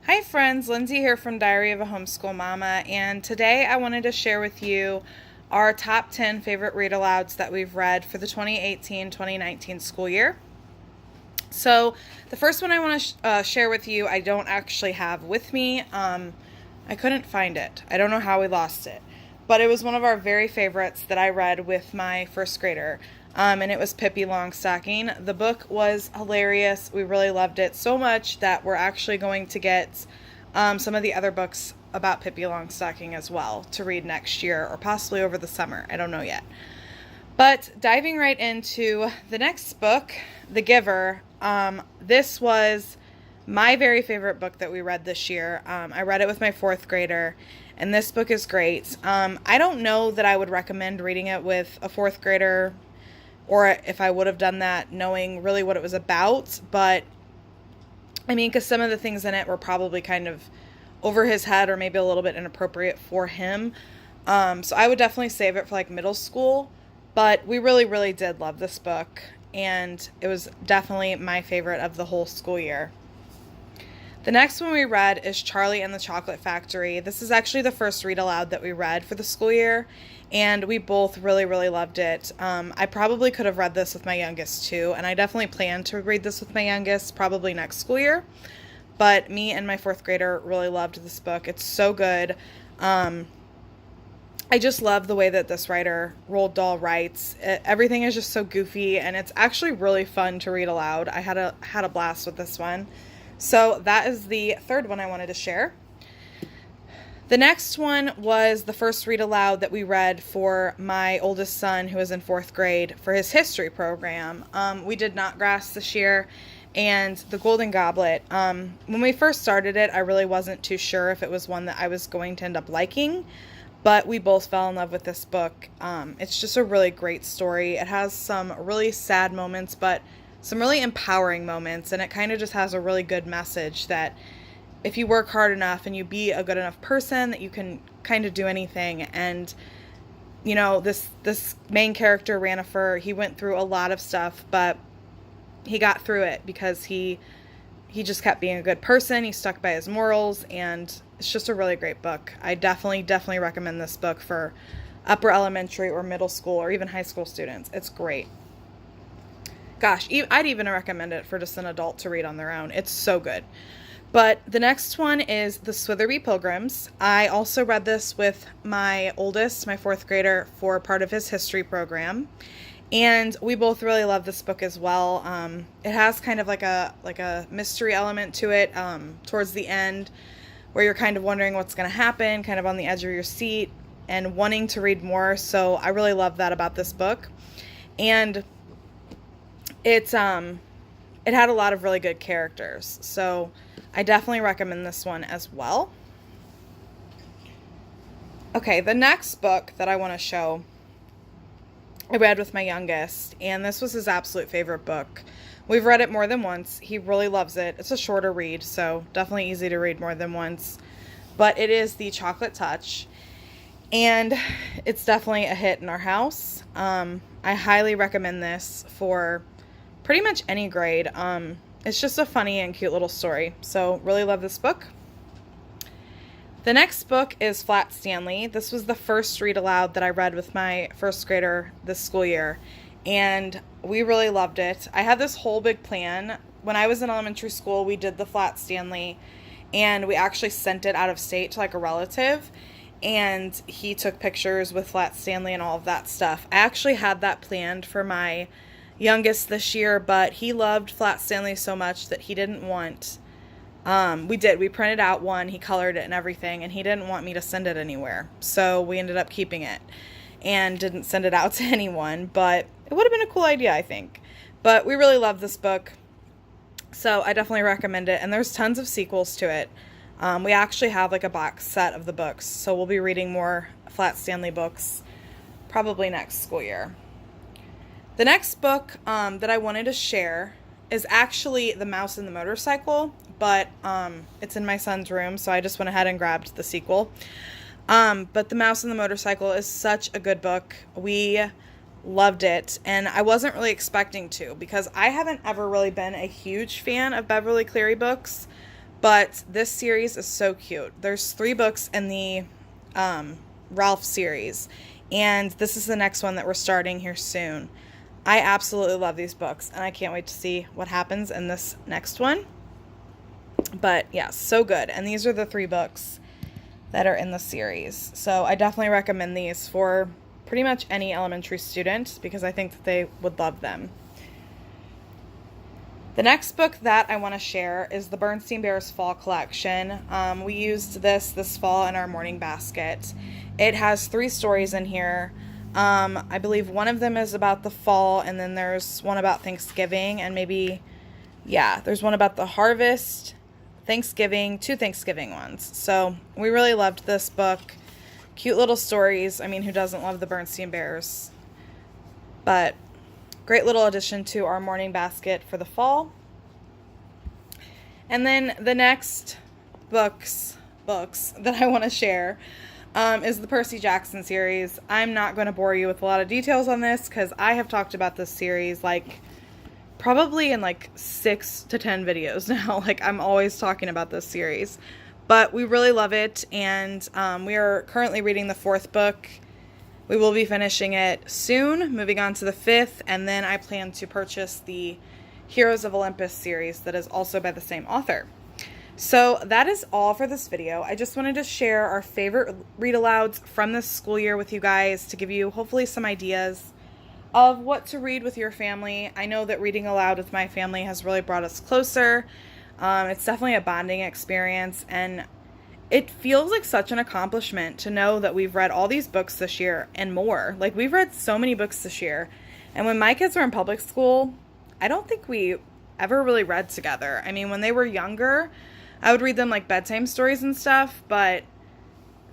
Hi friends, Lindsay here from Diary of a Homeschool Mama, and today I wanted to share with you our top 10 favorite read alouds that we've read for the 2018-2019 school year. So the first one I want to share with you, I don't actually have with me. I couldn't find it. I don't know how we lost it, but it was one of our very favorites that I read with my first grader. And it was Pippi Longstocking. The book was hilarious. We really loved it so much that we're actually going to get some of the other books about Pippi Longstocking as well to read next year or possibly over the summer. I don't know yet. But diving right into the next book, The Giver, this was my very favorite book that we read this year. I read it with my fourth grader, and this book is great. I don't know that I would recommend reading it with a fourth grader, or if I would have done that knowing really what it was about, but I mean, because some of the things in it were probably kind of over his head or maybe a little bit inappropriate for him. So I would definitely save it for like middle school, but we really, really did love this book, and it was definitely my favorite of the whole school year. The next one we read is Charlie and the Chocolate Factory. This is actually the first read aloud that we read for the school year, and we both really, really loved it. I probably could have read this with my youngest too, and I definitely plan to read this with my youngest probably next school year, but me and my fourth grader really loved this book. It's so good. I just love the way that this writer, Roald Dahl, writes. Everything is just so goofy, and it's actually really fun to read aloud. I had a blast with this one. So that is the third one I wanted to share. The next one was the first read aloud that we read for my oldest son, who is in fourth grade, for his history program. We did Knotgrass this year, and The Golden Goblet. When we first started it, I really wasn't too sure if it was one that I was going to end up liking, but we both fell in love with this book. It's just a really great story. It has some really sad moments, but some really empowering moments, and it kind of just has a really good message that if you work hard enough and you be a good enough person, that you can kind of do anything. And you know, this main character, Ranifer, he went through a lot of stuff, but he got through it because he just kept being a good person. He stuck by his morals, and it's just a really great book. I definitely recommend this book for upper elementary or middle school or even high school students. It's great. Gosh, I'd even recommend it for just an adult to read on their own. It's so good. But the next one is The Switherby Pilgrims. I also read this with my oldest, my fourth grader, for part of his history program. And we both really love this book as well. It has kind of like a mystery element to it towards the end, where you're kind of wondering what's going to happen, kind of on the edge of your seat and wanting to read more. So I really love that about this book. And it had a lot of really good characters, so I definitely recommend this one as well. Okay, the next book that I want to show, I read with my youngest, and this was his absolute favorite book. We've read it more than once. He really loves it. It's a shorter read, so definitely easy to read more than once. But it is The Chocolate Touch, and it's definitely a hit in our house. I highly recommend this for pretty much any grade. It's just a funny and cute little story. So really love this book. The next book is Flat Stanley. This was the first read aloud that I read with my first grader this school year, and we really loved it. I had this whole big plan. When I was in elementary school, we did the Flat Stanley, and we actually sent it out of state to like a relative, and he took pictures with Flat Stanley and all of that stuff. I actually had that planned for my youngest this year, but he loved Flat Stanley so much that he didn't want, we printed out one, he colored it and everything, and he didn't want me to send it anywhere, so we ended up keeping it and didn't send it out to anyone, but it would have been a cool idea, I think. But we really love this book, so I definitely recommend it, and there's tons of sequels to it. We actually have like a box set of the books, so we'll be reading more Flat Stanley books probably next school year. The next book that I wanted to share is actually The Mouse and the Motorcycle, but it's in my son's room, so I just went ahead and grabbed the sequel. But The Mouse and the Motorcycle is such a good book. We loved it, and I wasn't really expecting to, because I haven't ever really been a huge fan of Beverly Cleary books, But this series is so cute. There's 3 books in the Ralph series, and this is the next one that we're starting here soon. I absolutely love these books, and I can't wait to see what happens in this next one. But yeah, so good. And these are the 3 books that are in the series. So I definitely recommend these for pretty much any elementary student because I think that they would love them. The next book that I want to share is the Bernstein Bears Fall Collection. We used this fall in our morning basket. It has 3 stories in here. I believe one of them is about the fall, and then there's one about Thanksgiving, and there's one about the harvest, Thanksgiving, 2 Thanksgiving ones. So we really loved this book. Cute little stories. I mean, who doesn't love the Bernstein Bears? But great little addition to our morning basket for the fall. And then the next books that I want to share is the Percy Jackson series. I'm not going to bore you with a lot of details on this because I have talked about this series probably in 6 to 10 videos now. I'm always talking about this series. But we really love it, and we are currently reading the 4th book. We will be finishing it soon, moving on to the 5th, and then I plan to purchase the Heroes of Olympus series that is also by the same author. So that is all for this video. I just wanted to share our favorite read-alouds from this school year with you guys to give you hopefully some ideas of what to read with your family. I know that reading aloud with my family has really brought us closer. It's definitely a bonding experience, and it feels like such an accomplishment to know that we've read all these books this year and more. We've read so many books this year. And when my kids were in public school, I don't think we ever really read together. I mean, when they were younger, I would read them bedtime stories and stuff, but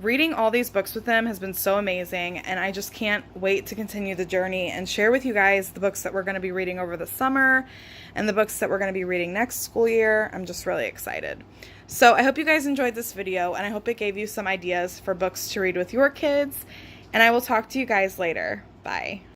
reading all these books with them has been so amazing, and I just can't wait to continue the journey and share with you guys the books that we're going to be reading over the summer and the books that we're going to be reading next school year. I'm just really excited. So I hope you guys enjoyed this video, and I hope it gave you some ideas for books to read with your kids, and I will talk to you guys later. Bye.